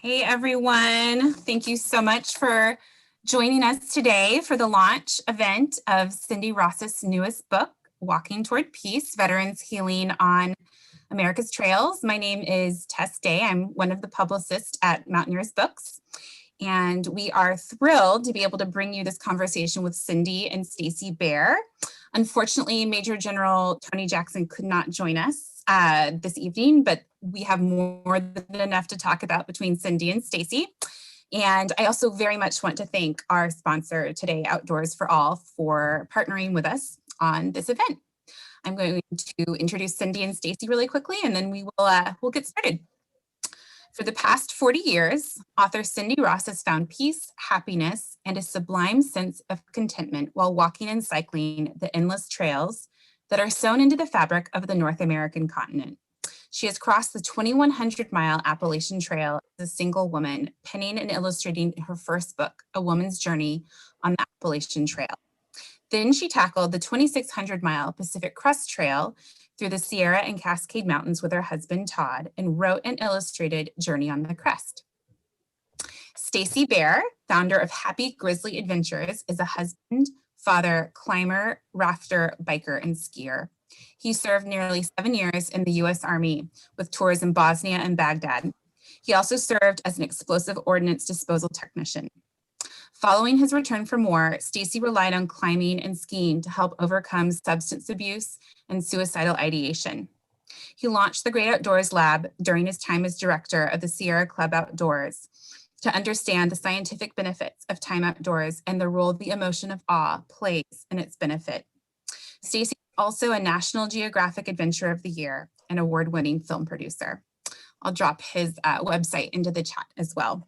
Hey everyone, thank you so much for joining us today for the launch event of Cindy Ross's newest book, Walking Toward Peace, Veterans Healing on America's Trails. My name is Tess Day. I'm one of the publicists at Mountaineers Books, and we are thrilled to be able to bring you this conversation with Cindy and Stacey Bear. Unfortunately, Major General Tony Jackson could not join us this evening, but we have more than enough to talk about between Cindy and Stacey. And I also very much want to thank our sponsor today, Outdoors for All, for partnering with us on this event. I'm going to introduce Cindy and Stacey really quickly, and then we'll get started. For the past 40 years, author Cindy Ross has found peace, happiness, and a sublime sense of contentment while walking and cycling the endless trails that are sewn into the fabric of the North American continent. She has crossed the 2,100-mile Appalachian Trail as a single woman, penning and illustrating her first book, A Woman's Journey on the Appalachian Trail. Then she tackled the 2,600-mile Pacific Crest Trail through the Sierra and Cascade Mountains with her husband, Todd, and wrote and illustrated Journey on the Crest. Stacey Bear, founder of Happy Grizzly Adventures, is a husband, father, climber, rafter, biker, and skier. He served nearly 7 years in the U.S. Army with tours in Bosnia and Baghdad. He also served as an explosive ordnance disposal technician. Following his return from war, Stacey relied on climbing and skiing to help overcome substance abuse and suicidal ideation. He launched the Great Outdoors Lab during his time as director of the Sierra Club Outdoors to understand the scientific benefits of time outdoors and the role the emotion of awe plays in its benefit. Stacey is also a National Geographic Adventure of the Year and award-winning film producer. I'll drop his website into the chat as well.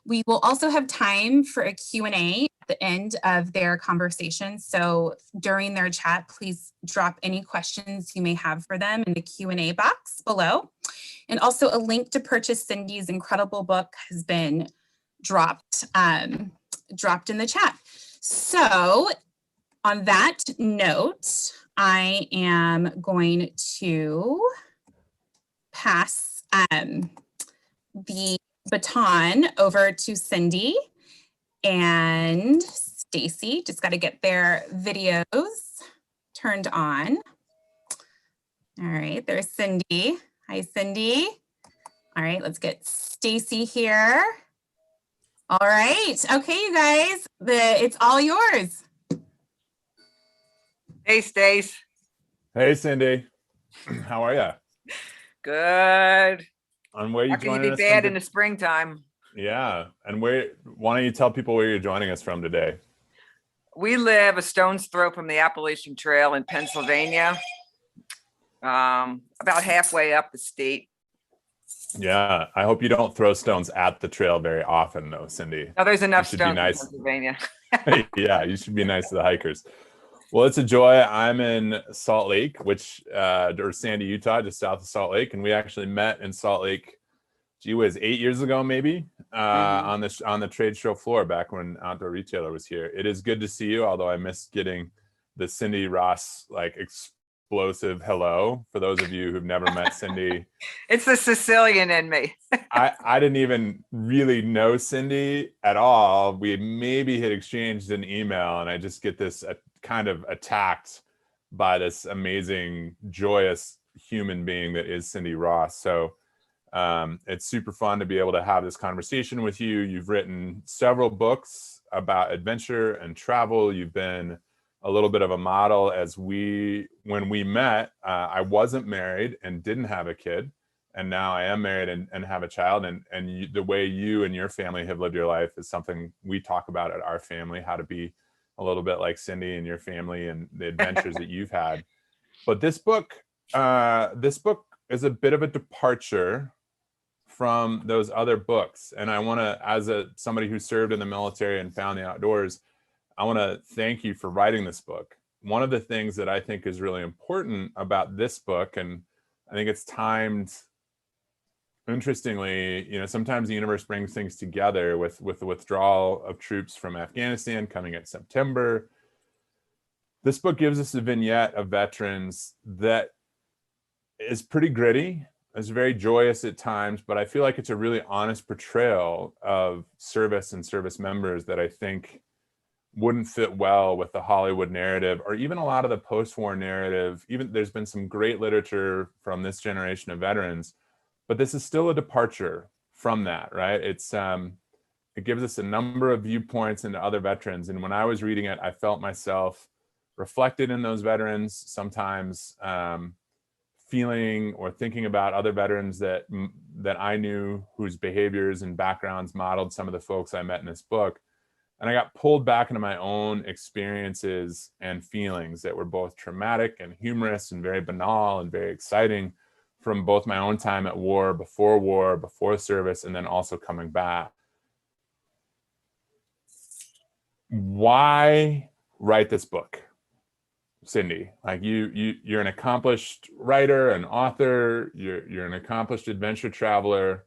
We will also have time for a Q&A at the end of their conversation. So during their chat, please drop any questions you may have for them in the Q&A box below. And also a link to purchase Cindy's incredible book has been dropped in the chat. So on that note, I am going to pass the baton over to Cindy and Stacey. Just got to get their videos turned on. All right, there's Cindy. Hi, Cindy. All right, let's get Stacey here. All right, okay, you guys, it's all yours. Hey, Stace. Hey, Cindy. How are you? Good. And where are you How can joining you be us bad from? in the springtime? Yeah, and why don't you tell people where you're joining us from today? We live a stone's throw from the Appalachian Trail in Pennsylvania, about halfway up the state. Yeah, I hope you don't throw stones at the trail very often, though, Cindy. Oh, there's enough You should be stones in nice. Pennsylvania. Yeah, you should be nice to the hikers. Well, it's a joy. I'm in Salt Lake, or Sandy, Utah, just south of Salt Lake, and we actually met in Salt Lake, gee whiz, 8 years ago, maybe, on the trade show floor back when Outdoor Retailer was here. It is good to see you, although I missed getting the Cindy Ross explosive hello. For those of you who've never met Cindy, It's the Sicilian in me. I didn't even really know Cindy at all. We maybe had exchanged an email, and I just get this kind of attacked by this amazing, joyous human being that is Cindy Ross. So it's super fun to be able to have this conversation with you. You've written several books about adventure and travel. You've been a little bit of a model. When we met, I wasn't married and didn't have a kid. And now I am married and have a child. And the way you and your family have lived your life is something we talk about at our family, how to be a little bit like Cindy and your family and the adventures that you've had. But this book is a bit of a departure from those other books. And I want to, as somebody who served in the military and found the outdoors, I want to thank you for writing this book. One of the things that I think is really important about this book, and I think it's timed interestingly, sometimes the universe brings things together with the withdrawal of troops from Afghanistan coming in September. This book gives us a vignette of veterans that is pretty gritty, It's very joyous at times, but I feel like it's a really honest portrayal of service and service members that I think wouldn't fit well with the Hollywood narrative, or even a lot of the post-war narrative. Even there's been some great literature from this generation of veterans, but this is still a departure from that, right? It gives us a number of viewpoints into other veterans. And when I was reading it, I felt myself reflected in those veterans, sometimes feeling or thinking about other veterans that I knew, whose behaviors and backgrounds modeled some of the folks I met in this book. And I got pulled back into my own experiences and feelings that were both traumatic and humorous and very banal and very exciting, from both my own time at war, before service, and then also coming back. Why write this book, Cindy? Like you're an accomplished writer, an author, you're an accomplished adventure traveler.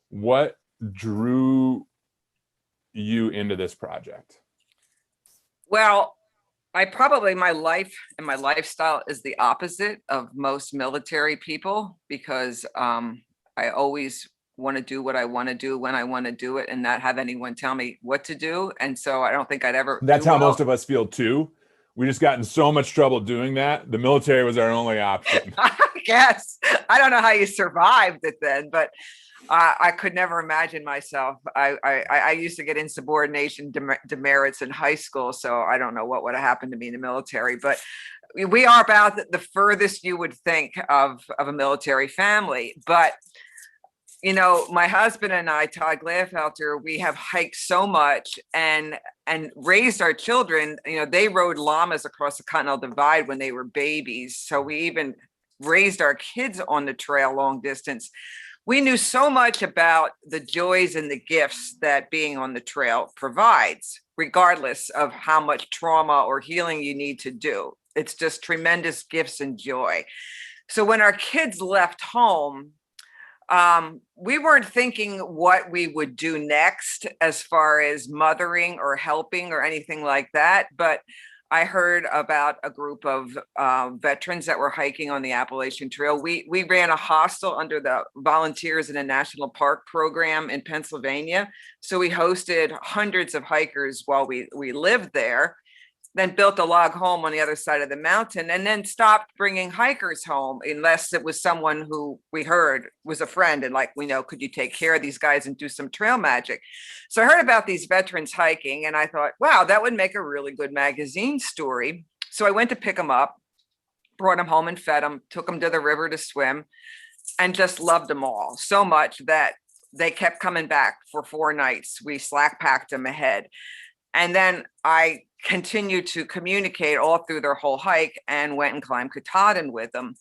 What drew you into this project? Well, my life and my lifestyle is the opposite of most military people, because I always want to do what I want to do when I want to do it and not have anyone tell me what to do. And so I don't think I'd ever. That's how most of us feel too. We just got in so much trouble doing that. The military was our only option. I guess. I don't know how you survived it then, but I could never imagine myself. I used to get insubordination demerits in high school, so I don't know what would have happened to me in the military. But we are about the furthest you would think of a military family. But you know, my husband and I, Todd Gladfelter, we have hiked so much and raised our children. You know, they rode llamas across the Continental Divide when they were babies. So we even raised our kids on the trail long distance. We knew so much about the joys and the gifts that being on the trail provides, regardless of how much trauma or healing you need to do. It's just tremendous gifts and joy. So when our kids left home, we weren't thinking what we would do next as far as mothering or helping or anything like that. But I heard about a group of veterans that were hiking on the Appalachian Trail. We ran a hostel under the Volunteers in a National Park program in Pennsylvania. So we hosted hundreds of hikers while we lived there, then built a log home on the other side of the mountain, and then stopped bringing hikers home unless it was someone who we heard was a friend and like, we know, could you take care of these guys and do some trail magic? So I heard about these veterans hiking and I thought, wow, that would make a really good magazine story. So I went to pick them up, brought them home and fed them, took them to the river to swim, and just loved them all so much that they kept coming back for 4 nights. We slack packed them ahead. And then I continued to communicate all through their whole hike and went and climbed Katahdin with them.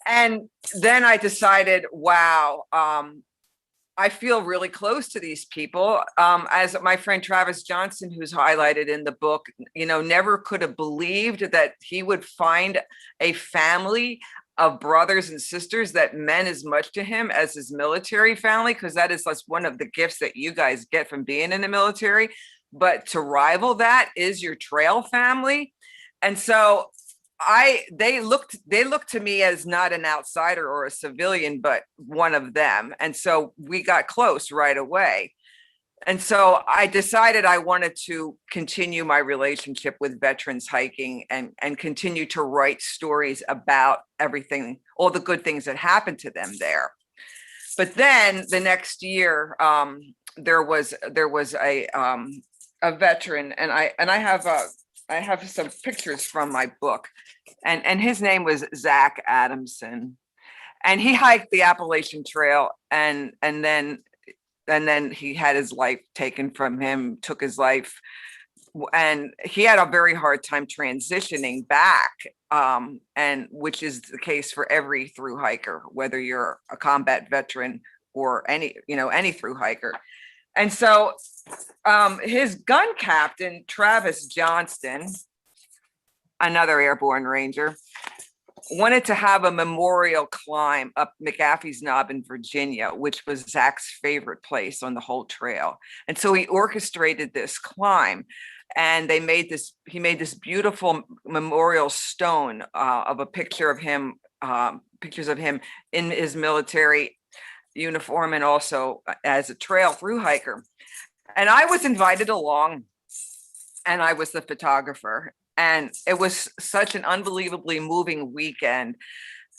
And then I decided, wow, I feel really close to these people. As my friend Travis Johnson, who's highlighted in the book, you know, never could have believed that he would find a family of brothers and sisters that meant as much to him as his military family, because that is one of the gifts that you guys get from being in the military. But to rival that is your trail family. And so they looked to me as not an outsider or a civilian, but one of them. And so we got close right away. And so I decided I wanted to continue my relationship with veterans hiking and continue to write stories about everything, all the good things that happened to them there. But then the next year, there was a veteran, and I have some pictures from my book, and his name was Zach Adamson, and he hiked the Appalachian Trail, and then he had his life taken from him, took his life, and he had a very hard time transitioning back, and which is the case for every thru hiker, whether you're a combat veteran or any thru hiker. And so his gun captain, Travis Johnston, another airborne ranger, wanted to have a memorial climb up McAfee's Knob in Virginia, which was Zach's favorite place on the whole trail. And so he orchestrated this climb, and he made this beautiful memorial stone of a picture of him pictures of him in his military uniform and also as a trail through hiker. And I was invited along, and I was the photographer. And it was such an unbelievably moving weekend.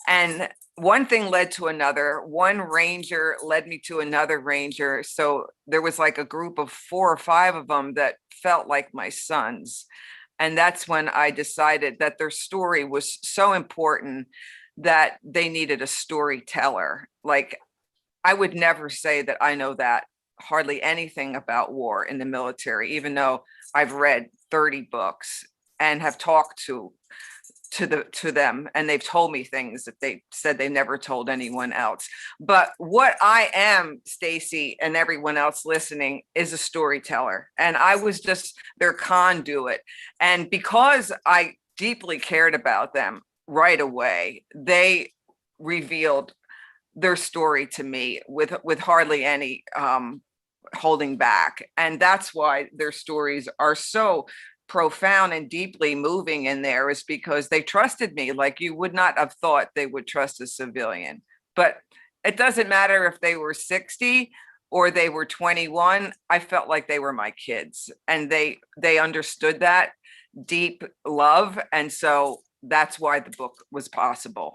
And one thing led to another. One ranger led me to another ranger. So there was like a group of 4 or 5 of them that felt like my sons. And that's when I decided that their story was so important that they needed a storyteller. Like, I would never say that I know that hardly anything about war in the military, even though I've read 30 books and have talked to them, and they've told me things that they said they never told anyone else. But what I am, Stacey, and everyone else listening, is a storyteller, and I was just their conduit. And because I deeply cared about them right away, they revealed their story to me with hardly any holding back. And that's why their stories are so profound and deeply moving in there, is because they trusted me like you would not have thought they would trust a civilian. But it doesn't matter if they were 60 or they were 21. I felt like they were my kids, and they understood that deep love. And so that's why the book was possible.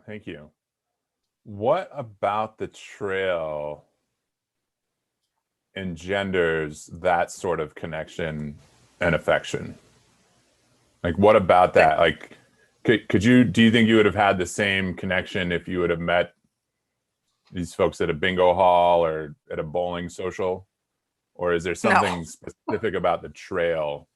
Thank you. What about the trail engenders that sort of connection and affection? Like, what about that? Like, do you think you would have had the same connection if you would have met these folks at a bingo hall or at a bowling social? Or is there something specific about the trail?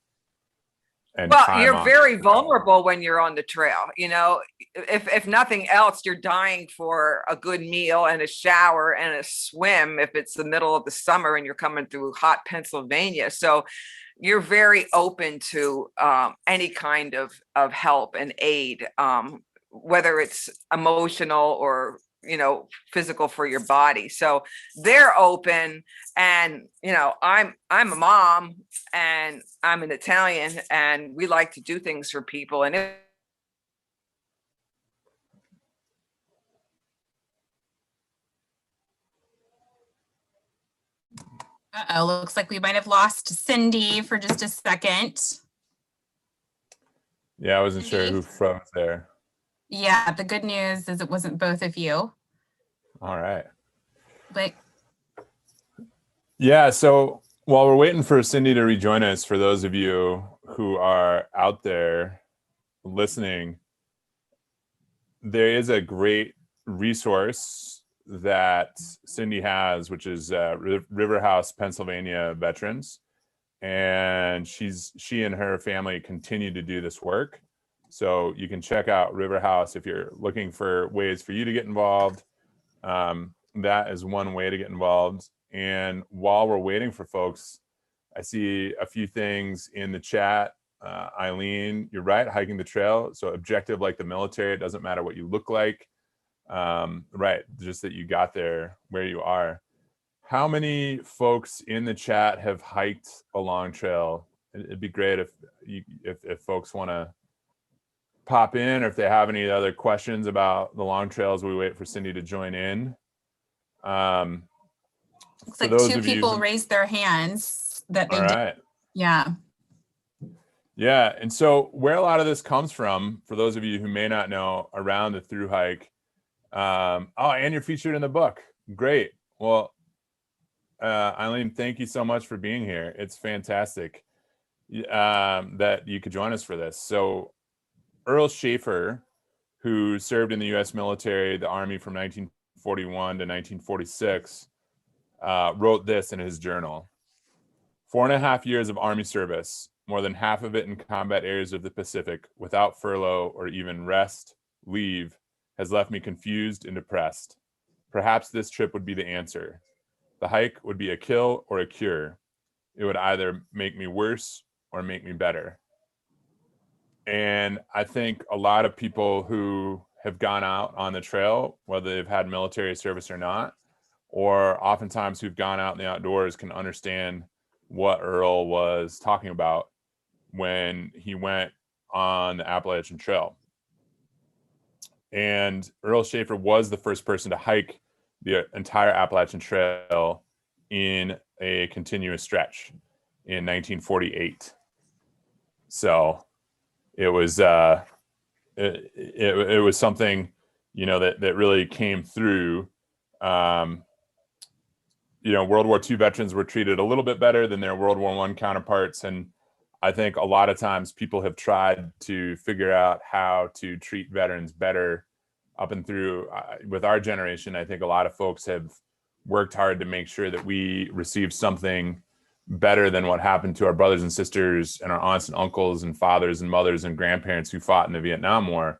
And well, you're very vulnerable when you're on the trail. You know, if nothing else, you're dying for a good meal and a shower and a swim if it's the middle of the summer and you're coming through hot Pennsylvania. So you're very open to any kind of help and aid, whether it's emotional or, you know, physical for your body. So they're open. And, you know, I'm a mom and I'm an Italian, and we like to do things for people. And Uh-oh, looks like we might have lost Cindy for just a second. Yeah, I wasn't sure who froze there. Yeah, the good news is it wasn't both of you. All right. But yeah, so while we're waiting for Cindy to rejoin us, for those of you who are out there listening, there is a great resource that Cindy has, which is River House, Pennsylvania veterans. And she and her family continue to do this work. So you can check out River House if you're looking for ways for you to get involved. That is one way to get involved. And while we're waiting for folks, I see a few things in the chat. Eileen, you're right, hiking the trail. So objective like the military, it doesn't matter what you look like. Right, just that you got there where you are. How many folks in the chat have hiked a long trail? It'd be great if folks want to pop in, or if they have any other questions about the long trails, we wait for Cindy to join in. Looks like 2 people raised their hands that they did. Yeah. Yeah. And so where a lot of this comes from, for those of you who may not know, around the through hike, and you're featured in the book. Great. Well, Eileen, thank you so much for being here. It's fantastic that you could join us for this. So Earl Shaffer, who served in the U.S. military, the Army from 1941 to 1946, wrote this in his journal. 4.5 years of Army service, more than half of it in combat areas of the Pacific, without furlough or even rest, leave, has left me confused and depressed. Perhaps this trip would be the answer. The hike would be a kill or a cure. It would either make me worse or make me better. And I think a lot of people who have gone out on the trail, whether they've had military service or not, or oftentimes who've gone out in the outdoors, can understand what Earl was talking about when he went on the Appalachian Trail. And Earl Shaffer was the first person to hike the entire Appalachian Trail in a continuous stretch in 1948. So it was it was something, you know, that really came through. You know, World War II veterans were treated a little bit better than their World War I counterparts. And I think a lot of times people have tried to figure out how to treat veterans better up and through. With our generation, I think a lot of folks have worked hard to make sure that we receive something better than what happened to our brothers and sisters and our aunts and uncles and fathers and mothers and grandparents who fought in the Vietnam War.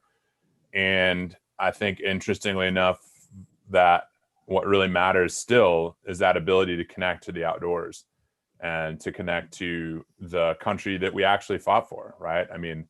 And I think, interestingly enough, that what really matters still is that ability to connect to the outdoors and to connect to the country that we actually fought for, right? I mean,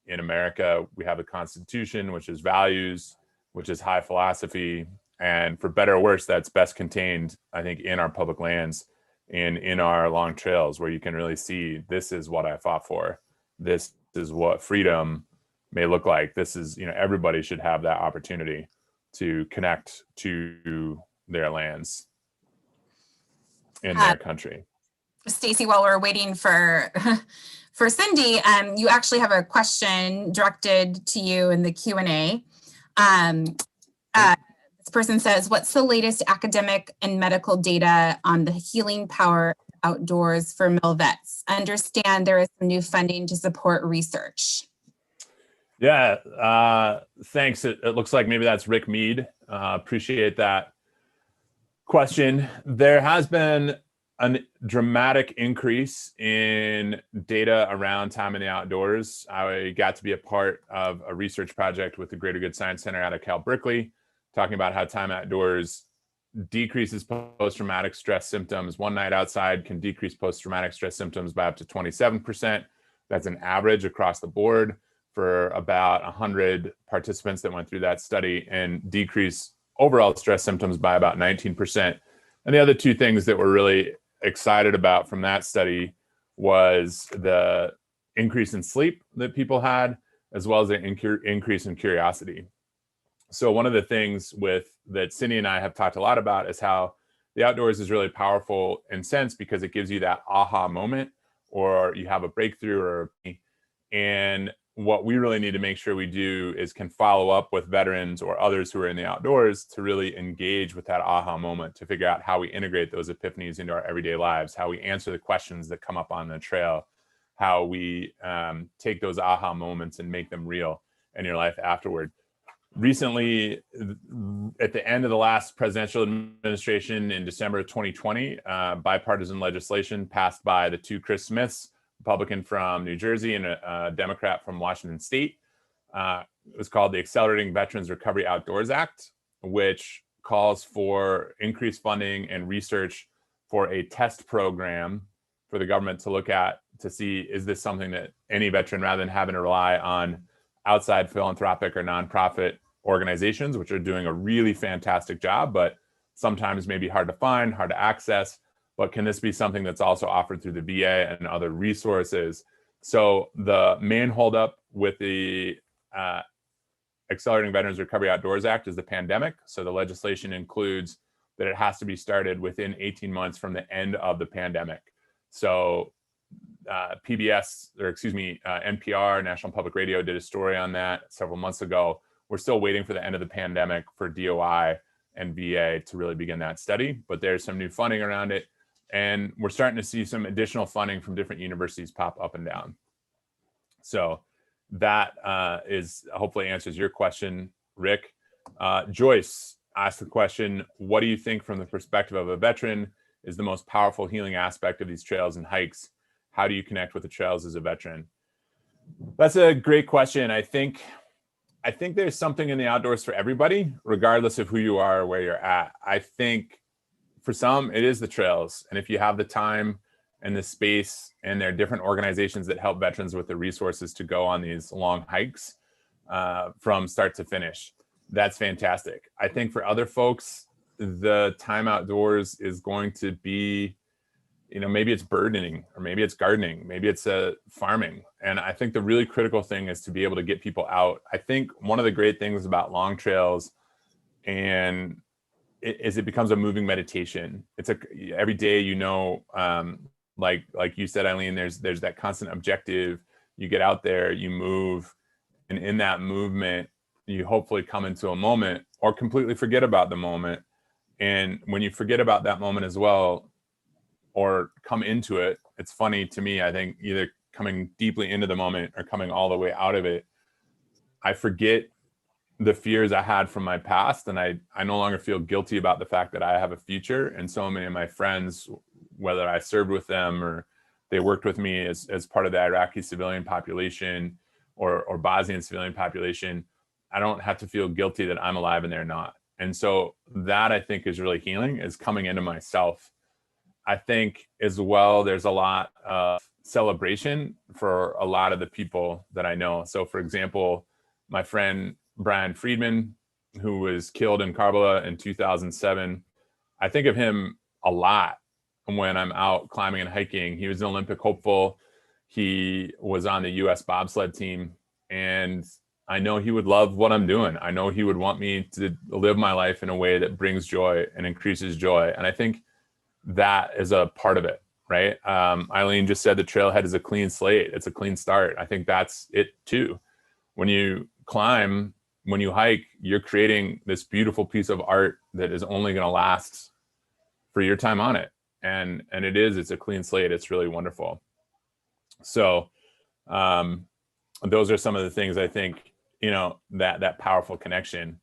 in America, we have a Constitution, which is values, which is high philosophy. And for better or worse, that's best contained, I think, in our public lands and in our long trails, where you can really see, this is what I fought for. This is what freedom may look like. This is, you know, everybody should have that opportunity to connect to their lands in their country. Stacey, while we're waiting for for Cindy, you actually have a question directed to you in the Q&A. This person says, what's the latest academic and medical data on the healing power outdoors for mil vets? Understand there is some new funding to support research. Yeah, thanks. It looks like maybe that's Rick Mead. Appreciate that question. There has been a dramatic increase in data around time in the outdoors. I got to be a part of a research project with the Greater Good Science Center out of Cal Berkeley, talking about how time outdoors decreases post-traumatic stress symptoms. One night outside can decrease post-traumatic stress symptoms by up to 27%. That's an average across the board for about 100 participants that went through that study, and decrease overall stress symptoms by about 19%. And the other two things that we're really excited about from that study was the increase in sleep that people had, as well as an increase in curiosity. So one of the things that Cindy and I have talked a lot about is how the outdoors is really powerful in sense because it gives you that aha moment, or you have a breakthrough, and what we really need to make sure we do is can follow up with veterans or others who are in the outdoors to really engage with that aha moment, to figure out how we integrate those epiphanies into our everyday lives, how we answer the questions that come up on the trail, how we take those aha moments and make them real in your life afterward. Recently, at the end of the last presidential administration in December of 2020, bipartisan legislation passed by the two Chris Smiths, Republican from New Jersey and a Democrat from Washington State. It was called the Accelerating Veterans Recovery Outdoors Act, which calls for increased funding and research for a test program for the government to look at to see, is this something that any veteran, rather than having to rely on outside philanthropic or nonprofit organizations, which are doing a really fantastic job, but sometimes maybe hard to find, hard to access, but can this be something that's also offered through the VA and other resources? So the main holdup with the Accelerating Veterans Recovery Outdoors Act is the pandemic. So the legislation includes that it has to be started within 18 months from the end of the pandemic. So NPR, National Public Radio, did a story on that several months ago. We're still waiting for the end of the pandemic for DOI and VA to really begin that study, but there's some new funding around it. And we're starting to see some additional funding from different universities pop up and down. So that is hopefully answers your question, Rick. Joyce asked the question, what do you think from the perspective of a veteran is the most powerful healing aspect of these trails and hikes? How do you connect with the trails as a veteran? That's a great question. I think there's something in the outdoors for everybody, regardless of who you are or where you're at. I think for some, it is the trails. And if you have the time and the space, and there are different organizations that help veterans with the resources to go on these long hikes from start to finish, that's fantastic. I think for other folks, the time outdoors is going to be, maybe it's birding, or maybe it's gardening, maybe it's farming. And I think the really critical thing is to be able to get people out. I think one of the great things about long trails is it becomes a moving meditation. It's every day, like you said, Eileen, there's that constant objective. You get out there, you move, and in that movement, you hopefully come into a moment or completely forget about the moment. And when you forget about that moment as well, or come into it, it's funny to me, I think either coming deeply into the moment or coming all the way out of it, I forget the fears I had from my past, and I no longer feel guilty about the fact that I have a future. And so many of my friends, whether I served with them or they worked with me as part of the Iraqi civilian population or Bosnian civilian population, I don't have to feel guilty that I'm alive and they're not. And so that, I think, is really healing, is coming into myself. I think as well, there's a lot of celebration for a lot of the people that I know. So for example, my friend Brian Friedman, who was killed in Karbala in 2007, I think of him a lot when I'm out climbing and hiking. He was an Olympic hopeful. He was on the US bobsled team, and I know he would love what I'm doing. I know he would want me to live my life in a way that brings joy and increases joy. And I think that is a part of it, right? Eileen just said the trailhead is a clean slate. It's a clean start. I think that's it too. When you climb, when you hike, you're creating this beautiful piece of art that is only going to last for your time on it. And it's a clean slate. It's really wonderful. So those are some of the things I think, that powerful connection.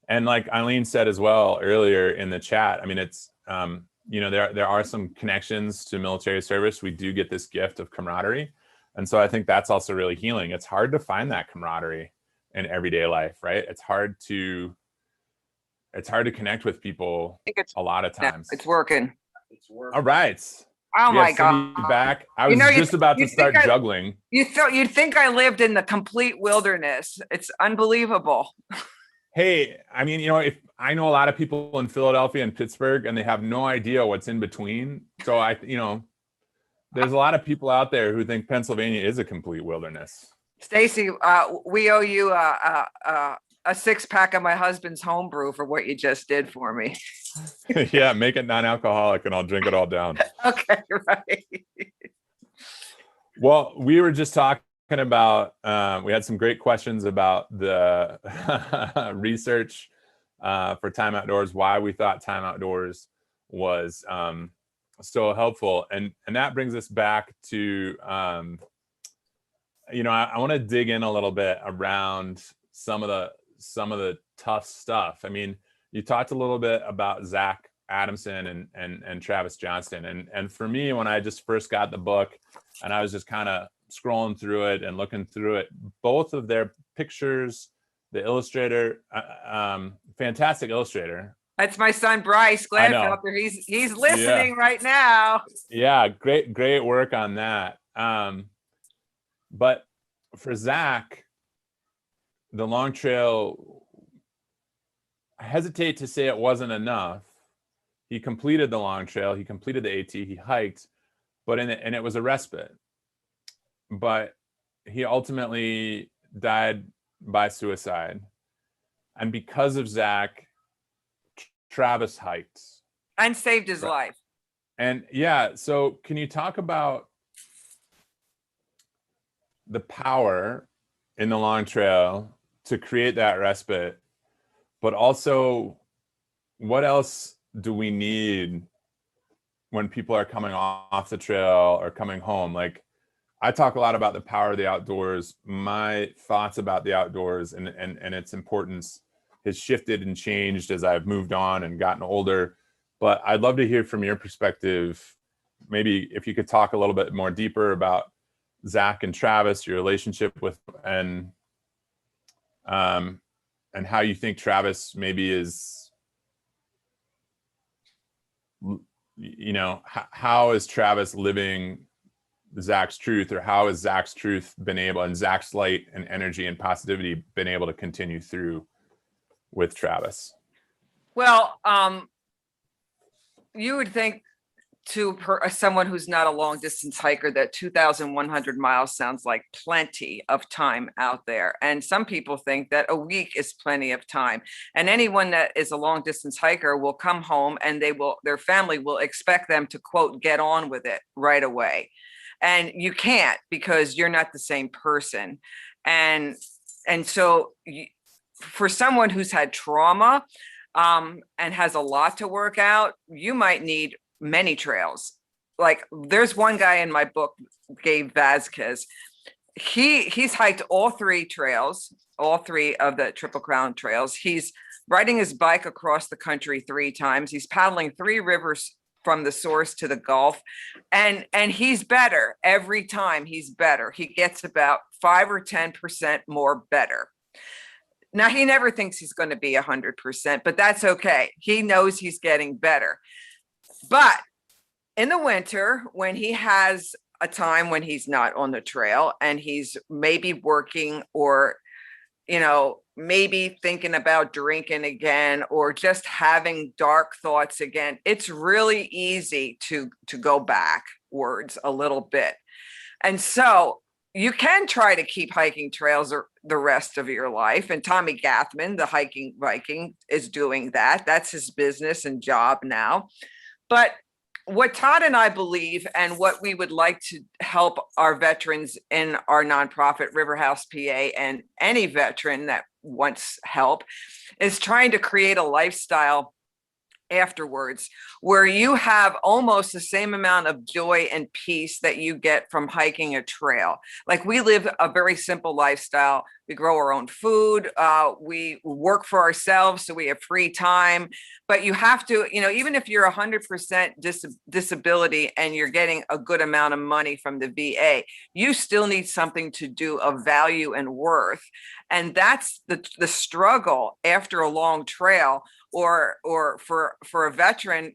And like Eileen said as well earlier in the chat, I mean, it's, there are some connections to military service. We do get this gift of camaraderie. And so I think that's also really healing. It's hard to find that camaraderie in everyday life, right? It's hard to connect with people a lot of times. It's working. All right. Oh my God. Back. I was just about to start juggling. You'd think I lived in the complete wilderness. It's unbelievable. Hey, I mean, if I know a lot of people in Philadelphia and Pittsburgh, and they have no idea what's in between. So there's a lot of people out there who think Pennsylvania is a complete wilderness. Stacey, we owe you a 6-pack of my husband's homebrew for what you just did for me. Yeah, make it non-alcoholic and I'll drink it all down. Okay, right. Well, we were just talking about, we had some great questions about the research for Time Outdoors, why we thought Time Outdoors was so helpful. And that brings us back to, I want to dig in a little bit around some of the tough stuff. I mean, you talked a little bit about Zach Adamson and Travis Johnston. And for me, when I just first got the book and I was just kind of scrolling through it and looking through it, both of their pictures, the illustrator, fantastic illustrator. That's my son, Bryce Gladfelter. He's listening right now. Yeah, great work on that. But for Zach, the long trail, I hesitate to say it wasn't enough. He completed the long trail, he completed the AT, he hiked, and it was a respite. But he ultimately died by suicide. And because of Zach, Travis hiked. And saved his life. And yeah, so can you talk about the power in the long trail to create that respite, but also what else do we need when people are coming off the trail or coming home? Like, I talk a lot about the power of the outdoors. My thoughts about the outdoors and its importance has shifted and changed as I've moved on and gotten older. But I'd love to hear from your perspective, maybe if you could talk a little bit more deeper about Zach and Travis, your relationship with, and how you think Travis maybe is, how is Travis living Zach's truth, or how has Zach's truth been able, and Zach's light and energy and positivity been able to continue through with Travis? Well, you would think someone who's not a long distance hiker, that 2,100 miles sounds like plenty of time out there. And some people think that a week is plenty of time. And anyone that is a long distance hiker will come home and their family will expect them to, quote, get on with it right away. And you can't, because you're not the same person. And so for someone who's had trauma and has a lot to work out, you might need many trails. Like, there's one guy in my book, Gabe Vasquez. He's hiked all three of the Triple Crown trails. He's riding his bike across the country 3 times. He's paddling 3 rivers from the source to the Gulf, and he's better every time. He's better. He gets about 5 or 10% more better. Now, he never thinks he's going to be 100%, but that's okay. He knows he's getting better. But in the winter, when he has a time when he's not on the trail and he's maybe working, or, maybe thinking about drinking again, or just having dark thoughts again, it's really easy to go backwards a little bit. And so you can try to keep hiking trails the rest of your life. And Tommy Gathman, the hiking Viking, is doing that. That's his business and job now. But what Todd and I believe, and what we would like to help our veterans in our nonprofit, River House PA, and any veteran that wants help, is trying to create a lifestyle afterwards where you have almost the same amount of joy and peace that you get from hiking a trail. Like, we live a very simple lifestyle. We grow our own food. We work for ourselves, so we have free time. But you have to, even if you're 100% disability and you're getting a good amount of money from the VA, you still need something to do of value and worth. And that's the struggle after a long trail, or for a veteran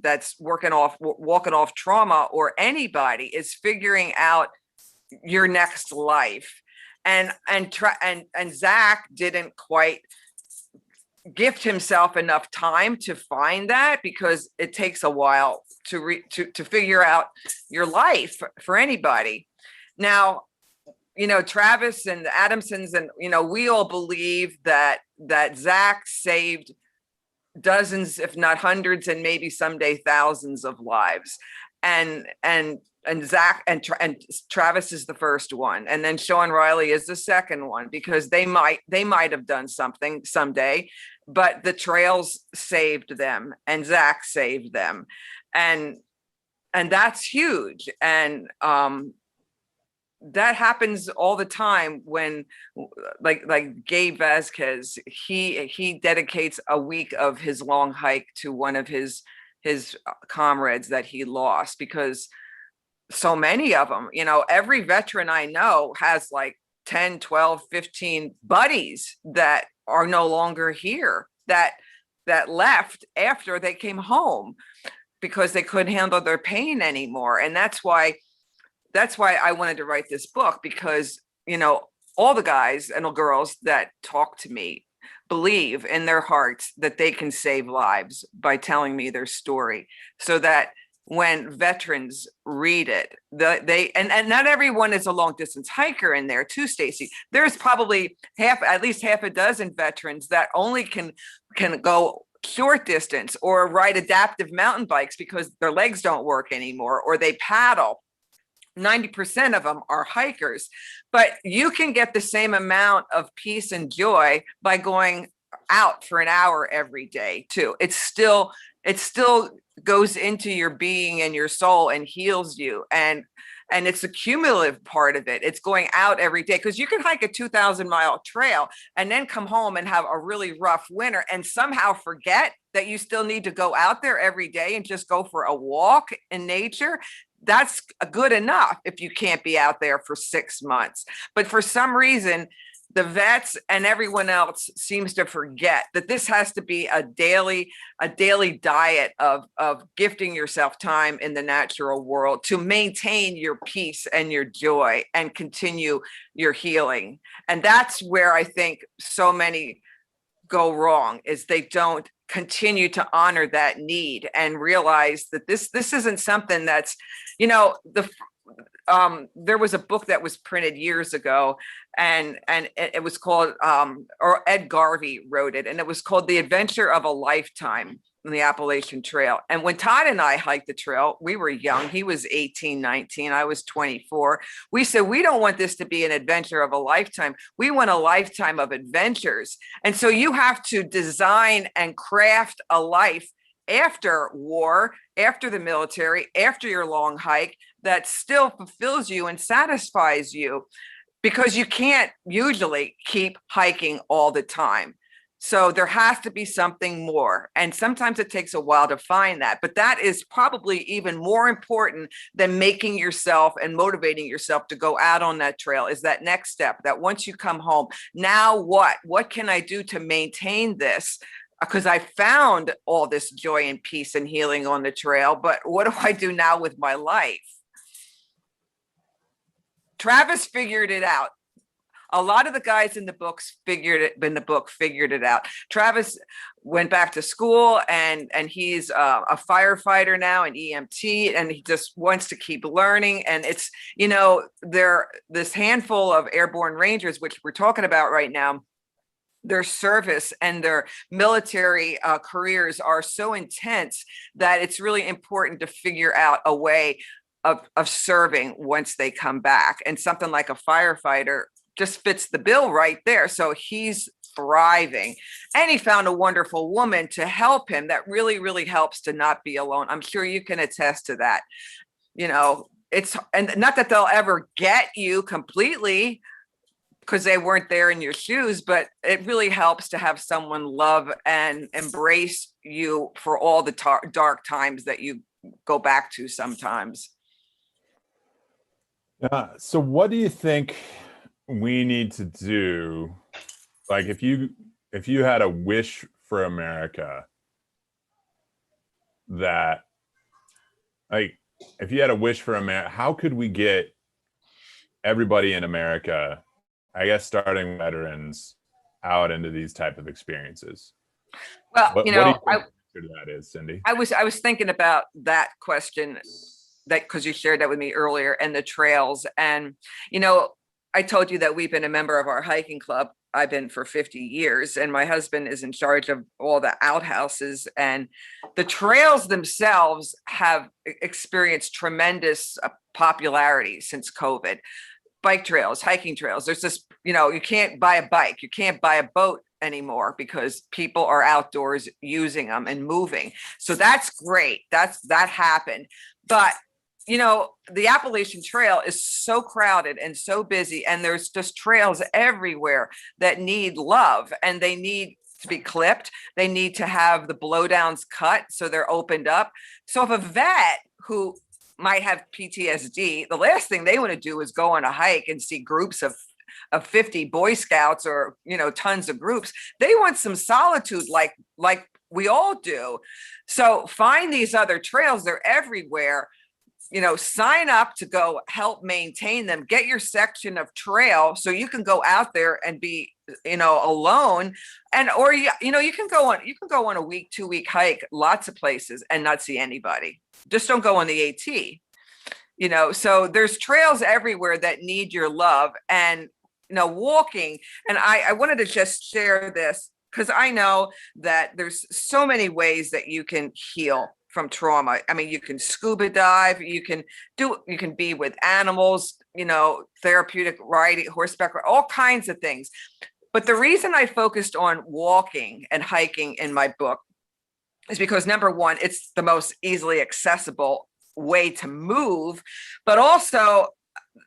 that's walking off trauma, or anybody, is figuring out your next life. And Zach didn't quite gift himself enough time to find that, because it takes a while to figure out your life for anybody. Now, Travis and the Adamsons, and we all believe that Zach saved dozens, if not hundreds, and maybe someday thousands of lives. And Zach and Travis is the first one, and then Sean Riley is the second one, because they might have done something someday, but the trails saved them, and Zach saved them, and that's huge. And that happens all the time when, like Gabe Vasquez, he dedicates a week of his long hike to one of his comrades that he lost, because so many of them, every veteran I know has like 10, 12, 15 buddies that are no longer here, that left after they came home because they couldn't handle their pain anymore. And that's why I wanted to write this book, because, all the guys and the girls that talk to me believe in their hearts that they can save lives by telling me their story, so that when veterans read it, and not everyone is a long distance hiker in there too, Stacey. There's probably at least half a dozen veterans that only can go short distance or ride adaptive mountain bikes because their legs don't work anymore, or they paddle. 90% of them are hikers, but you can get the same amount of peace and joy by going out for an hour every day too. It still goes into your being and your soul and heals you. And it's a cumulative part of it. It's going out every day, because you can hike a 2,000-mile trail and then come home and have a really rough winter and somehow forget that you still need to go out there every day and just go for a walk in nature. That's good enough if you can't be out there for 6 months. But for some reason, the vets and everyone else seems to forget that this has to be a daily diet of gifting yourself time in the natural world to maintain your peace and your joy and continue your healing. And that's where I think so many go wrong, is they don't continue to honor that need and realize that this isn't something that's, there was a book that was printed years ago, and it was called, or Ed Garvey wrote it, and it was called The Adventure of a Lifetime on the Appalachian Trail. And when Todd and I hiked the trail, we were young. He was 18, 19. I was 24. We said, we don't want this to be an adventure of a lifetime. We want a lifetime of adventures. And so you have to design and craft a life after war, after the military, after your long hike, that still fulfills you and satisfies you, because you can't usually keep hiking all the time. So there has to be something more. And sometimes it takes a while to find that. But that is probably even more important than making yourself and motivating yourself to go out on that trail, is that next step, that once you come home, now what? What can I do to maintain this? Because I found all this joy and peace and healing on the trail. But what do I do now with my life? Travis figured it out. A lot of the guys in the book figured it out. Travis went back to school, and he's a firefighter now, an EMT, and he just wants to keep learning. And it's, this handful of airborne rangers, which we're talking about right now, their service and their military careers are so intense that it's really important to figure out a way of serving once they come back. And something like a firefighter just fits the bill right there. So he's thriving, and he found a wonderful woman to help him. That really, really helps to not be alone. I'm sure you can attest to that. It's, and not that they'll ever get you completely, because they weren't there in your shoes, but it really helps to have someone love and embrace you for all the dark times that you go back to sometimes. So what do you think we need to do? Like, if you had a wish for America, that, like, if you had a wish for America, how could we get everybody in America, I guess starting veterans, out into these type of experiences? Well, what do you think that is, Cindy? I was thinking about that question, that because you shared that with me earlier, and the trails. And, I told you that we've been a member of our hiking club. I've been for 50 years, and my husband is in charge of all the outhouses, and the trails themselves have experienced tremendous popularity since COVID. Bike trails, hiking trails. There's this, you can't buy a bike, you can't buy a boat anymore, because people are outdoors using them and moving. So that's great. That happened. But the Appalachian Trail is so crowded and so busy, and there's just trails everywhere that need love, and they need to be clipped. They need to have the blowdowns cut so they're opened up. So if a vet who might have PTSD, the last thing they want to do is go on a hike and see groups of 50 Boy Scouts, or, tons of groups. They want some solitude, like we all do. So find these other trails. They're everywhere. Sign up to go help maintain them. Get your section of trail so you can go out there and be, alone. And, or, you can go on a week, 2-week hike, lots of places, and not see anybody. Just don't go on the AT. So there's trails everywhere that need your love. And, walking. And I wanted to just share this, because I know that there's so many ways that you can heal from trauma. I mean, you can scuba dive, you can be with animals, therapeutic riding, horseback, all kinds of things. But the reason I focused on walking and hiking in my book is because, number one, it's the most easily accessible way to move, but also,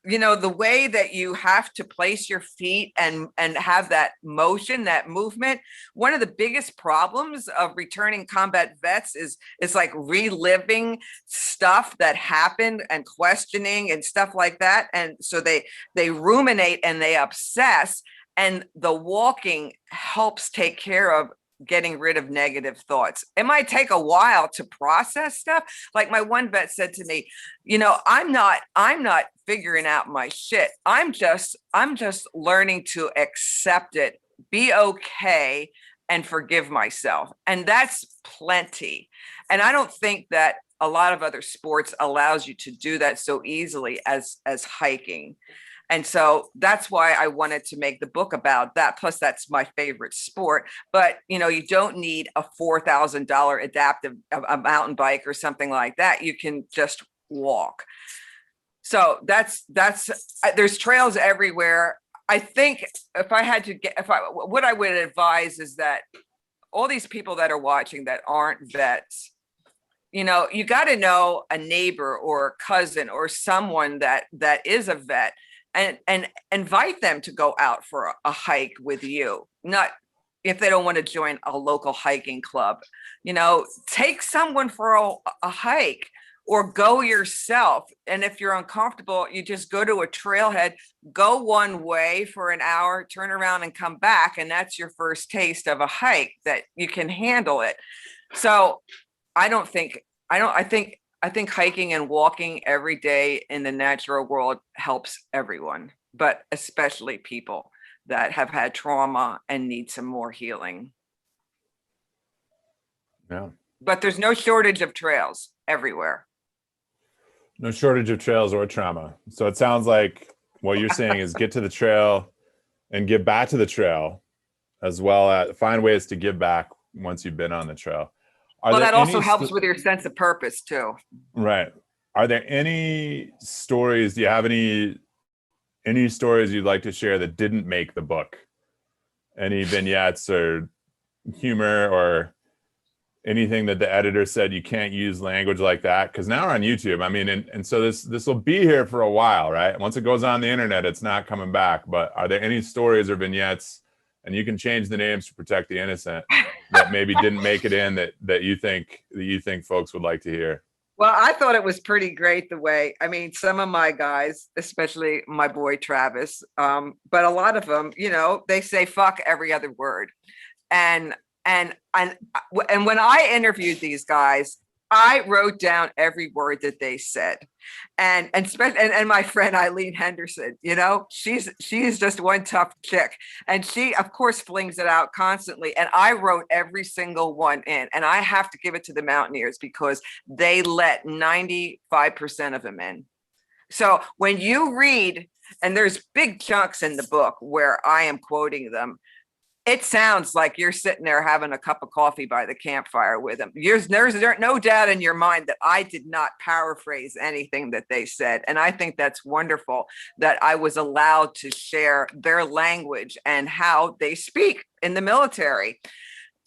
the way that you have to place your feet and have that motion, that movement. One of the biggest problems of returning combat vets is like reliving stuff that happened and questioning and stuff like that. And so they ruminate and they obsess, and the walking helps take care of getting rid of negative thoughts. It might take a while to process stuff. Like my one vet said to me, I'm not figuring out my shit. I'm just learning to accept it, be okay, and forgive myself. And that's plenty. And I don't think that a lot of other sports allows you to do that so easily as hiking. And so that's why I wanted to make the book about that. Plus, that's my favorite sport. But, you know, you don't need a $4,000 adaptive, a mountain bike or something like that. You can just walk. So there's trails everywhere. I think if I had to what I would advise is that all these people that are watching that aren't vets, you know, you got to know a neighbor or a cousin or someone that is a vet, and invite them to go out for a hike with you. Not if they don't want to join a local hiking club, you know, take someone for a hike or go yourself. And if you're uncomfortable, you just go to a trailhead, go one way for an hour, turn around and come back. And that's your first taste of a hike that you can handle it. So I think hiking and walking every day in the natural world helps everyone, but especially people that have had trauma and need some more healing. Yeah. But there's no shortage of trails everywhere. No shortage of trails or trauma. So it sounds like what you're saying is get to the trail and give back to the trail, as well as find ways to give back once you've been on the trail. Well, that also helps with your sense of purpose too. Right. Are there any stories? Do you have any stories you'd like to share that didn't make the book? Any vignettes or humor or anything that the editor said you can't use language like that? Because now we're on YouTube. I mean, and so this will be here for a while, right? Once it goes on the internet, it's not coming back. But are there any stories or vignettes, and you can change the names to protect the innocent, that maybe didn't make it in that you think folks would like to hear? Well, I thought it was pretty great the way, I mean, some of my guys, especially my boy Travis, but a lot of them, you know, they say fuck every other word. And when I interviewed these guys, I wrote down every word that they said. And my friend Eileen Henderson, you know, she's just one tough chick, and she of course flings it out constantly, and I wrote every single one in, and I have to give it to the Mountaineers because they let 95% of them in. So when you read, and there's big chunks in the book where I am quoting them, it sounds like you're sitting there having a cup of coffee by the campfire with them. There's no doubt in your mind that I did not paraphrase anything that they said. And I think that's wonderful that I was allowed to share their language and how they speak in the military.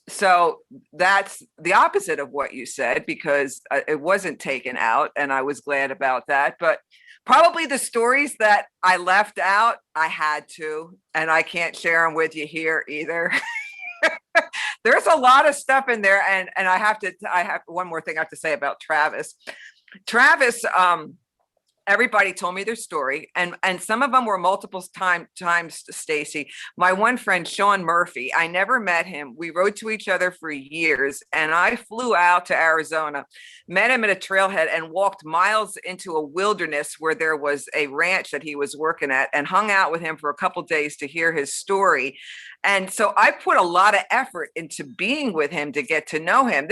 So that's the opposite of what you said, because it wasn't taken out, and I was glad about that. But probably the stories that I left out, I had to, and I can't share them with you here either. There's a lot of stuff in there, and I have one more thing I have to say about Travis. Travis, everybody told me their story, and some of them were multiple times, Stacey. My one friend, Sean Murphy, I never met him. We rode to each other for years, and I flew out to Arizona, met him at a trailhead, and walked miles into a wilderness where there was a ranch that he was working at, and hung out with him for a couple days to hear his story. And so I put a lot of effort into being with him to get to know him.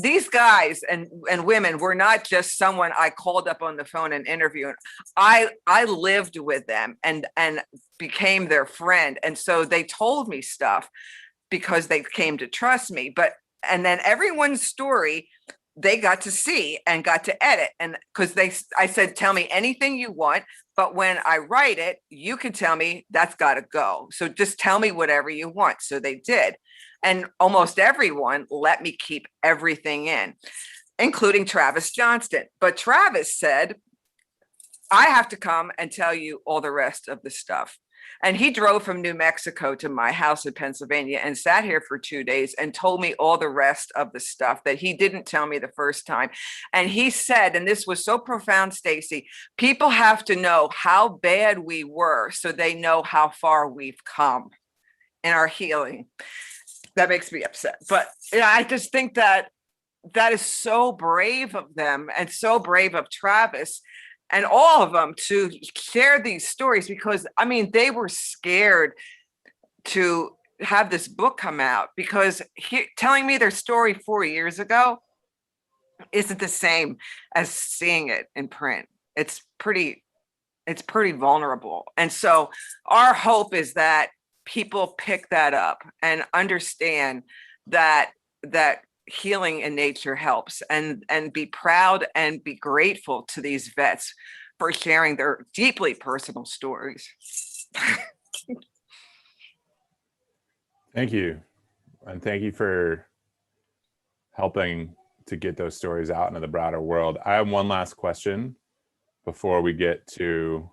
These guys and women were not just someone I called up on the phone and interviewed. I lived with them and became their friend. And so they told me stuff because they came to trust me. And then everyone's story they got to see and got to edit. And because I said, tell me anything you want, but when I write it, you can tell me that's got to go. So just tell me whatever you want. So they did. And almost everyone let me keep everything in, including Travis Johnston. But Travis said, I have to come and tell you all the rest of the stuff. And he drove from New Mexico to my house in Pennsylvania and sat here for 2 days and told me all the rest of the stuff that he didn't tell me the first time. And he said, and this was so profound, Stacey, people have to know how bad we were so they know how far we've come in our healing. That makes me upset. But yeah, I just think that is so brave of them and so brave of Travis and all of them to share these stories, because I mean, they were scared to have this book come out, because telling me their story 4 years ago isn't the same as seeing it in print. It's pretty vulnerable. And so our hope is that people pick that up and understand that healing in nature helps, and be proud and be grateful to these vets for sharing their deeply personal stories. Thank you. And thank you for helping to get those stories out into the broader world. I have one last question before we get to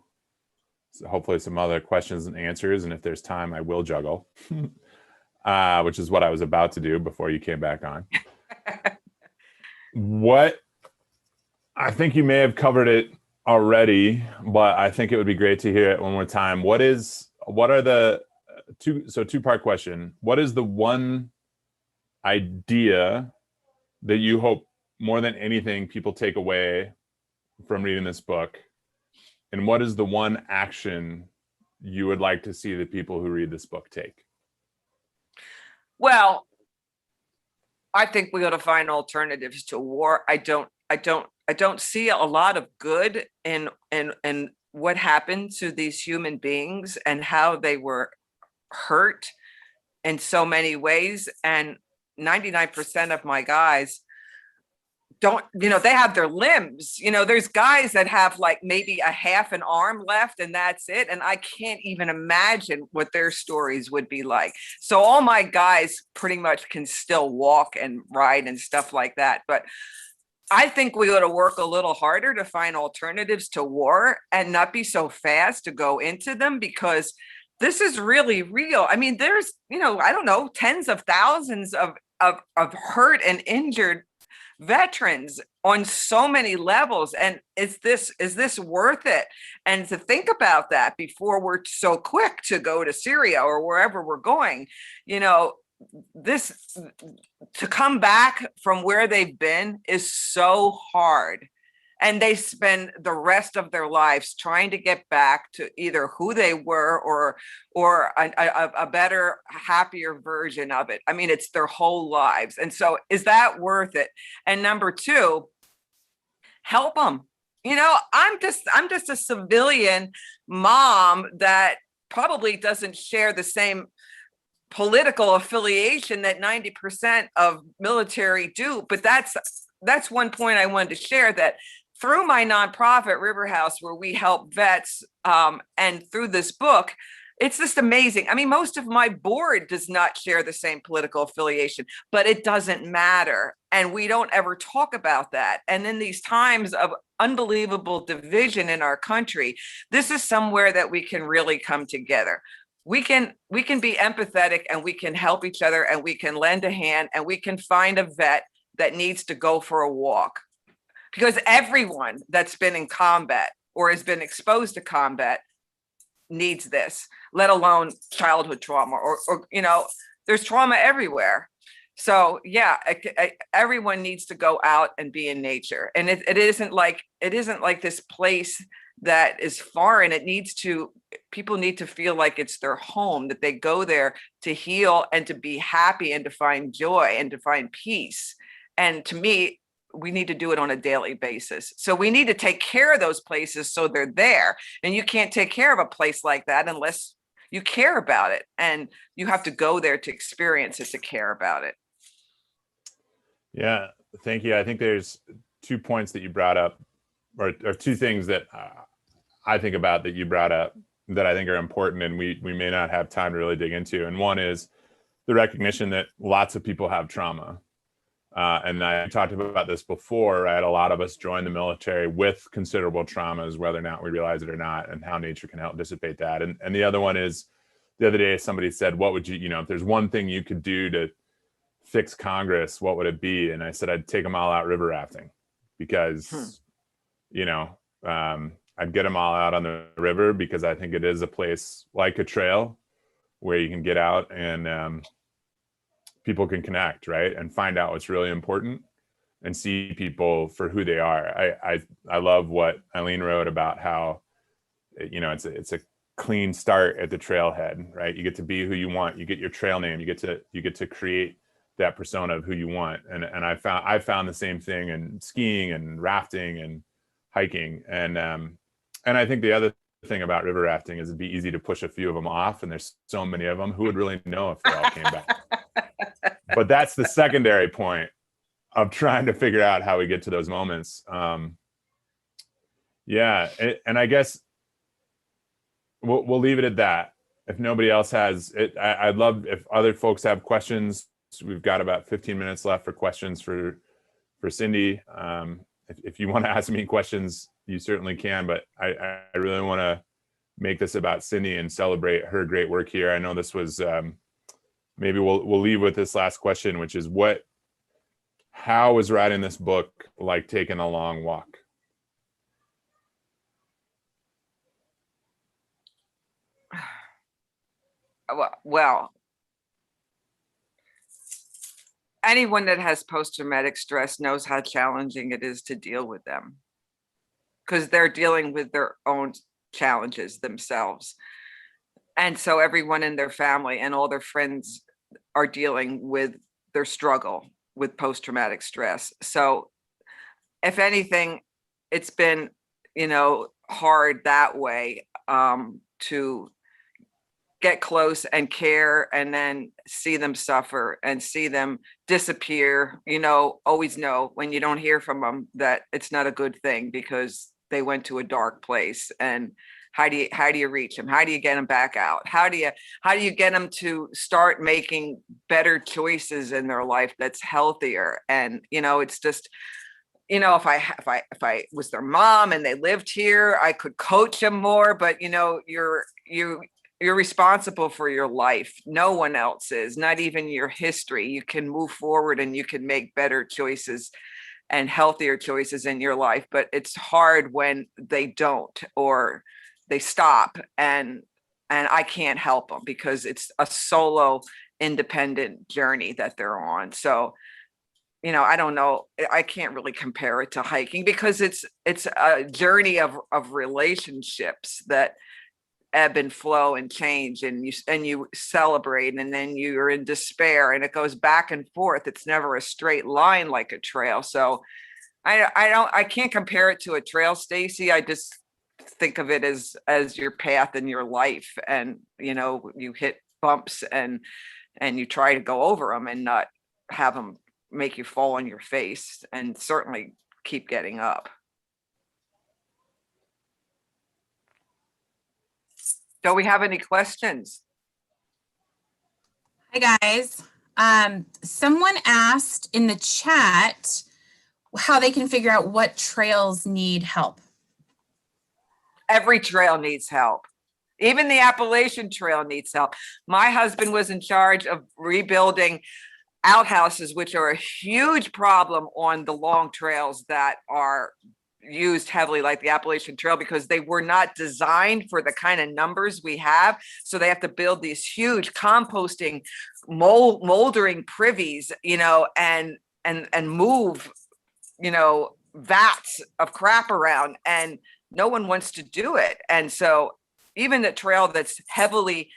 hopefully some other questions and answers. And if there's time, I will juggle, which is what I was about to do before you came back on. What, I think you may have covered it already, but I think it would be great to hear it one more time. What are the two-part question. What is the one idea that you hope more than anything people take away from reading this book? And what is the one action you would like to see the people who read this book take? Well, I think we got to find alternatives to war. I don't see a lot of good in what happened to these human beings and how they were hurt in so many ways. And 99% of my guys don't, they have their limbs. There's guys that have like maybe a half an arm left and that's it. And I can't even imagine what their stories would be like. So all my guys pretty much can still walk and ride and stuff like that. But I think we ought to work a little harder to find alternatives to war and not be so fast to go into them, because this is really real. I mean, there's, I don't know, tens of thousands of hurt and injured veterans on so many levels. And is this worth it? And to think about that before we're so quick to go to Syria or wherever we're going, this, to come back from where they've been is so hard. And they spend the rest of their lives trying to get back to either who they were or a better, happier version of it. I mean, it's their whole lives. And so is that worth it? And number two, help them. I'm just a civilian mom that probably doesn't share the same political affiliation that 90% of military do. But that's one point I wanted to share, that through my nonprofit River House, where we help vets, and through this book, it's just amazing. I mean, most of my board does not share the same political affiliation, but it doesn't matter. And we don't ever talk about that. And in these times of unbelievable division in our country, this is somewhere that we can really come together. We can be empathetic, and we can help each other, and we can lend a hand, and we can find a vet that needs to go for a walk. Because everyone that's been in combat or has been exposed to combat needs this, let alone childhood trauma or there's trauma everywhere. So yeah, everyone needs to go out and be in nature. And it isn't like this place that is foreign. People need to feel like it's their home, that they go there to heal and to be happy and to find joy and to find peace. And to me, we need to do it on a daily basis. So we need to take care of those places so they're there. And you can't take care of a place like that unless you care about it. And you have to go there to experience it, to care about it. Yeah, thank you. I think there's 2 points that you brought up, or 2 things that I think about that you brought up that I think are important, and we may not have time to really dig into. And one is the recognition that lots of people have trauma. And I talked about this before, right? A lot of us join the military with considerable traumas, whether or not we realize it or not, and how nature can help dissipate that. And the other one is, the other day somebody said, what would you, if there's one thing you could do to fix Congress, what would it be? And I said, I'd take them all out river rafting, because, I'd get them all out on the river, because I think it is a place like a trail where you can get out and people can connect, right? And find out what's really important and see people for who they are. I love what Eileen wrote about how, it's a clean start at the trailhead, right? You get to be who you want. You get your trail name. You get to create that persona of who you want. And I found the same thing in skiing and rafting and hiking. And I think the other thing about river rafting is it'd be easy to push a few of them off, and there's so many of them. Who would really know if they all came back? But that's the secondary point of trying to figure out how we get to those moments. And I guess we'll leave it at that. If nobody else has it, I'd love if other folks have questions. We've got about 15 minutes left for questions for Cindy. If you want to ask me questions, you certainly can, but I really want to make this about Cindy and celebrate her great work here. I know this was, maybe we'll leave with this last question, which is how was writing this book like taking a long walk? Well, anyone that has post-traumatic stress knows how challenging it is to deal with them, because they're dealing with their own challenges themselves. And so everyone in their family and all their friends are dealing with their struggle with post-traumatic stress. So if anything, it's been, hard that way, to get close and care, and then see them suffer and see them disappear. Always know when you don't hear from them that it's not a good thing, because they went to a dark place. And how do you reach them? How do you get them back out? How do you get them to start making better choices in their life that's healthier? And it's just, if I was their mom and they lived here, I could coach them more. But you're responsible for your life. No one else is, not even your history. You can move forward and you can make better choices and healthier choices in your life. But it's hard when they don't, or they stop, and I can't help them, because it's a solo independent journey that they're on. So, I don't know. I can't really compare it to hiking, because it's a journey of relationships that ebb and flow and change, and you celebrate, and then you're in despair, and it goes back and forth. It's never a straight line like a trail. So I can't compare it to a trail, Stacey. I just think of it as your path in your life, and you hit bumps and you try to go over them and not have them make you fall on your face, and certainly keep getting up. Do we have any questions? Hi, guys. Someone asked in the chat how they can figure out what trails need help. Every trail needs help. Even the Appalachian Trail needs help. My husband was in charge of rebuilding outhouses, which are a huge problem on the long trails that are used heavily, like the Appalachian Trail, because they were not designed for the kind of numbers we have. So they have to build these huge composting, moldering privies, and move, vats of crap around, and no one wants to do it. And so even the trail that's heavily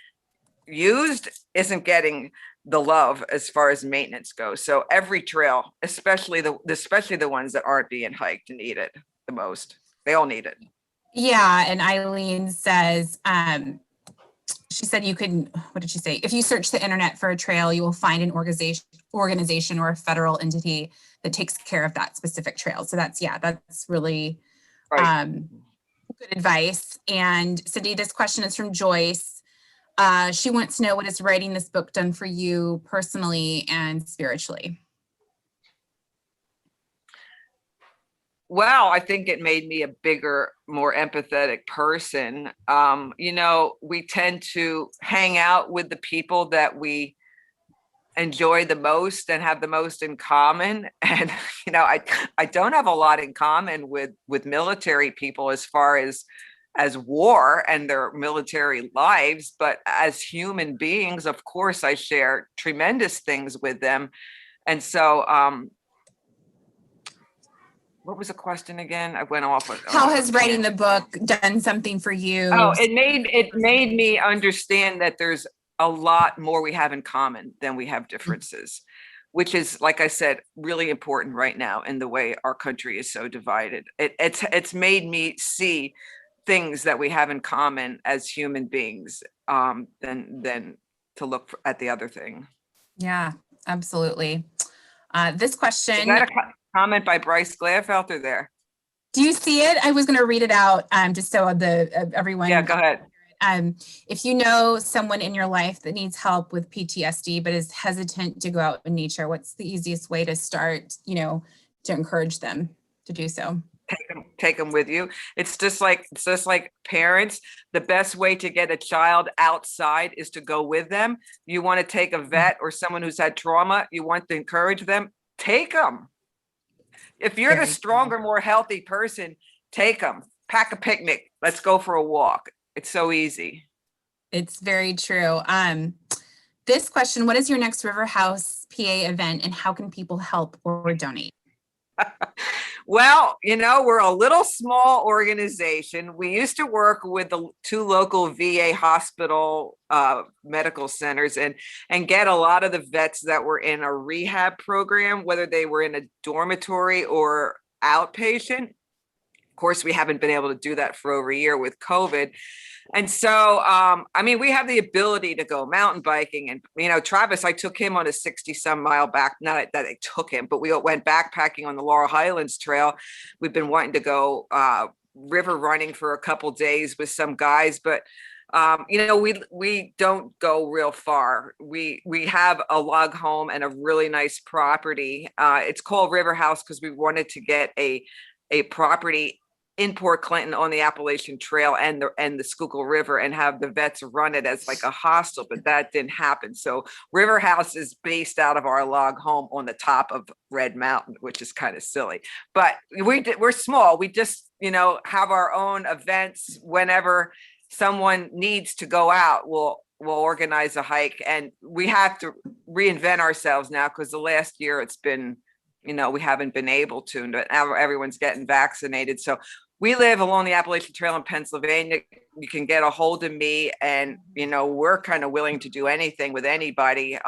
used isn't getting the love as far as maintenance goes. So every trail, especially the ones that aren't being hiked, need it the most. They all need it. Yeah, and Eileen says, she said what did she say? If you search the internet for a trail, you will find an organization or a federal entity that takes care of that specific trail. So that's really Right. Good advice. And Cindy, this question is from Joyce. She wants to know, what has writing this book done for you personally and spiritually? Well, I think it made me a bigger, more empathetic person. We tend to hang out with the people that we enjoy the most and have the most in common. And, I don't have a lot in common with military people as far as war and their military lives, but as human beings, of course, I share tremendous things with them. And so, what was the question again? I went off. How has writing the book done something for you? Oh, it made me understand that there's a lot more we have in common than we have differences, which is, like I said, really important right now in the way our country is so divided. It's made me see things that we have in common as human beings, than to look at the other thing. Yeah, absolutely. This question. Is that a comment by Bryce Gladfelter there? Do you see it? I was going to read it out just so everyone. Yeah, go ahead. If you know someone in your life that needs help with PTSD but is hesitant to go out in nature, what's the easiest way to start, to encourage them to do so? Take them with you. It's just like parents. The best way to get a child outside is to go with them. You want to take a vet or someone who's had trauma, you want to encourage them, take them. If you're the stronger, more healthy person, take them. Pack a picnic. Let's go for a walk. It's so easy. It's very true. This question, what is your next River House PA event and how can people help or donate? Well, we're a little small organization. We used to work with the 2 local VA hospital medical centers and get a lot of the vets that were in a rehab program, whether they were in a dormitory or outpatient. Of course, we haven't been able to do that for over a year with COVID. And so, we have the ability to go mountain biking and, Travis, I took him on a 60-some mile back, not that I took him, but we went backpacking on the Laurel Highlands Trail. We've been wanting to go river running for a couple days with some guys, but, we don't go real far. We have a log home and a really nice property. It's called River House because we wanted to get a property in Port Clinton on the Appalachian Trail and the Schuylkill River and have the vets run it as like a hostel, but that didn't happen. So River House is based out of our log home on the top of Red Mountain, which is kind of silly, but we're small. We just, have our own events. Whenever someone needs to go out, we'll organize a hike, and we have to reinvent ourselves now because the last year it's been, we haven't been able to, but now everyone's getting vaccinated. So we live along the Appalachian Trail in Pennsylvania. You can get a hold of me and, we're kind of willing to do anything with anybody.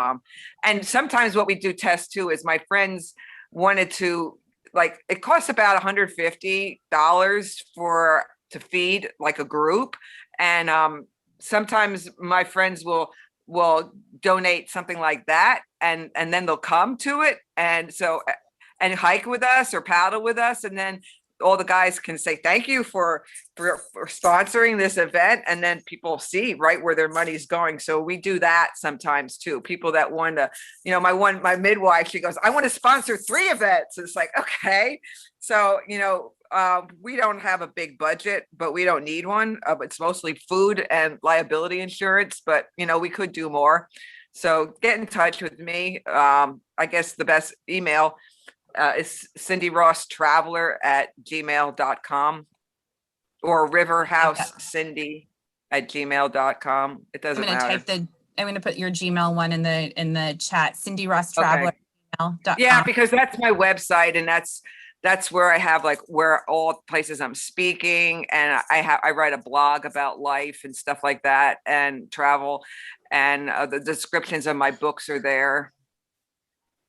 And sometimes what we do test too is my friends wanted to, it costs about $150 to feed like a group. And sometimes my friends will donate something like that and then they'll come to it and hike with us or paddle with us, and then all the guys can say thank you for sponsoring this event, and then people see right where their money's going. So we do that sometimes too. People that want to, my midwife, she goes, I want to sponsor 3 events. It's like, okay. So, we don't have a big budget, but we don't need one. It's mostly food and liability insurance, but we could do more. So get in touch with me. I guess the best email is cindyrosstraveler@gmail.com or riverhousecindy@gmail.com. It doesn't matter. I'm going to put your Gmail one in the chat, cindyrosstraveler@gmail.com. Yeah, because that's my website, and that's where I have where all places I'm speaking, and I write a blog about life and stuff like that and travel, and the descriptions of my books are there.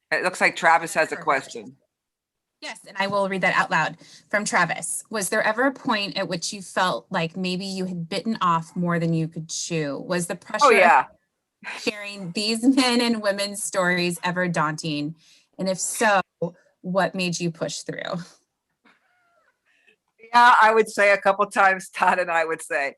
It looks like Travis has a question. Yes, and I will read that out loud from Travis. Was there ever a point at which you felt like maybe you had bitten off more than you could chew? Was the pressure of sharing these men and women's stories ever daunting? And if so, what made you push through? Yeah, I would say a couple times, Todd and I would say,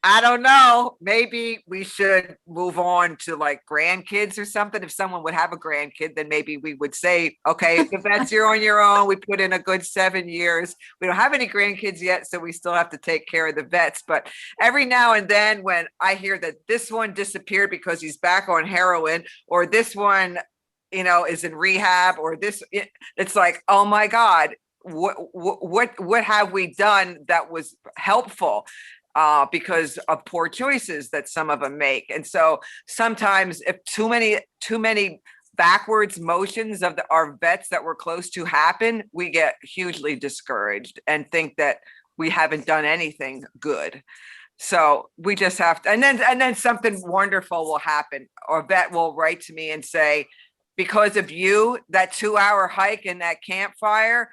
I don't know, maybe we should move on to grandkids or something. If someone would have a grandkid, then maybe we would say, okay, if that's you're on your own, we put in a good 7 years. We don't have any grandkids yet, so we still have to take care of the vets. But every now and then when I hear that this one disappeared because he's back on heroin, or this one, is in rehab, or it's like, oh my God, what have we done that was helpful? Because of poor choices that some of them make. And so sometimes if too many backwards motions of our vets that we're close to happen, we get hugely discouraged and think that we haven't done anything good. So we just have to, and then something wonderful will happen. Or vet will write to me and say, because of you, that 2-hour hike and that campfire,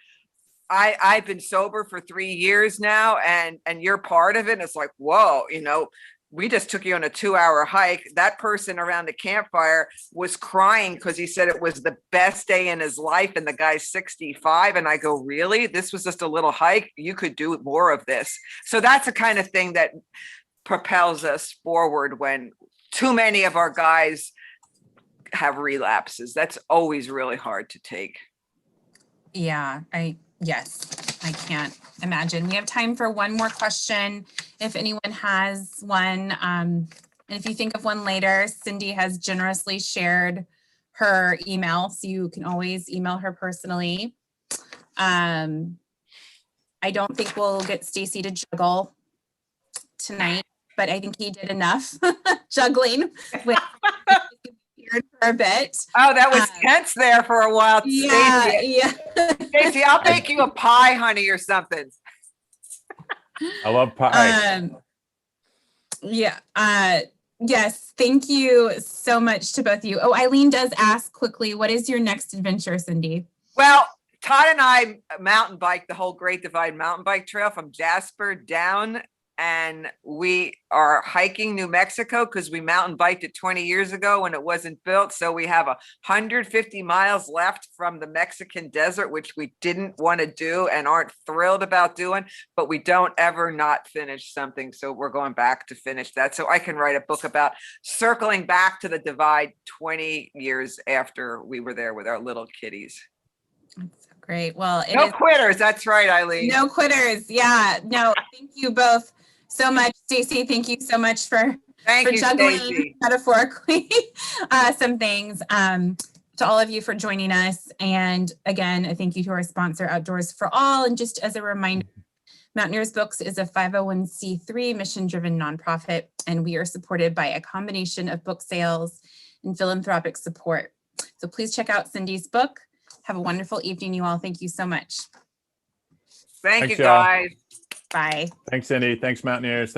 I've been sober for 3 years now, and you're part of it. And it's like, whoa, we just took you on a 2-hour hike. That person around the campfire was crying because he said it was the best day in his life, and the guy's 65. And I go, really? This was just a little hike? You could do more of this. So that's the kind of thing that propels us forward when too many of our guys have relapses. That's always really hard to take. Yeah, yes, I can't imagine. We have time for one more question. If anyone has one, and if you think of one later, Cindy has generously shared her email, so you can always email her personally. I don't think we'll get Stacey to juggle tonight, but I think he did enough juggling with for a bit. Oh, that was tense there for a while. Yeah, Stacey, Stacey, I'll make you a pie, honey, or something. I love pie. Yes, thank you so much to both of you. Oh, Eileen does ask quickly, what is your next adventure, Cindy? Well, Todd and I mountain bike the whole Great Divide mountain bike trail from Jasper down, and we are hiking New Mexico because we mountain biked it 20 years ago when it wasn't built. So we have 150 miles left from the Mexican desert, which we didn't want to do and aren't thrilled about doing, but we don't ever not finish something. So we're going back to finish that. So I can write a book about circling back to the Divide 20 years after we were there with our little kitties. That's so great. Well, no quitters. That's right, Eileen. No quitters. Yeah. No, thank you both so much. Stacey, thank you so much for juggling Stacey. Metaphorically some things. To all of you for joining us. And again, a thank you to our sponsor, Outdoors for All. And just as a reminder, Mountaineers Books is a 501c3 mission-driven nonprofit, and we are supported by a combination of book sales and philanthropic support. So please check out Cindy's book. Have a wonderful evening, you all. Thank you so much. Thank Thanks, you, y'all. guys. Bye. Thanks, Cindy. Thanks, Mountaineers.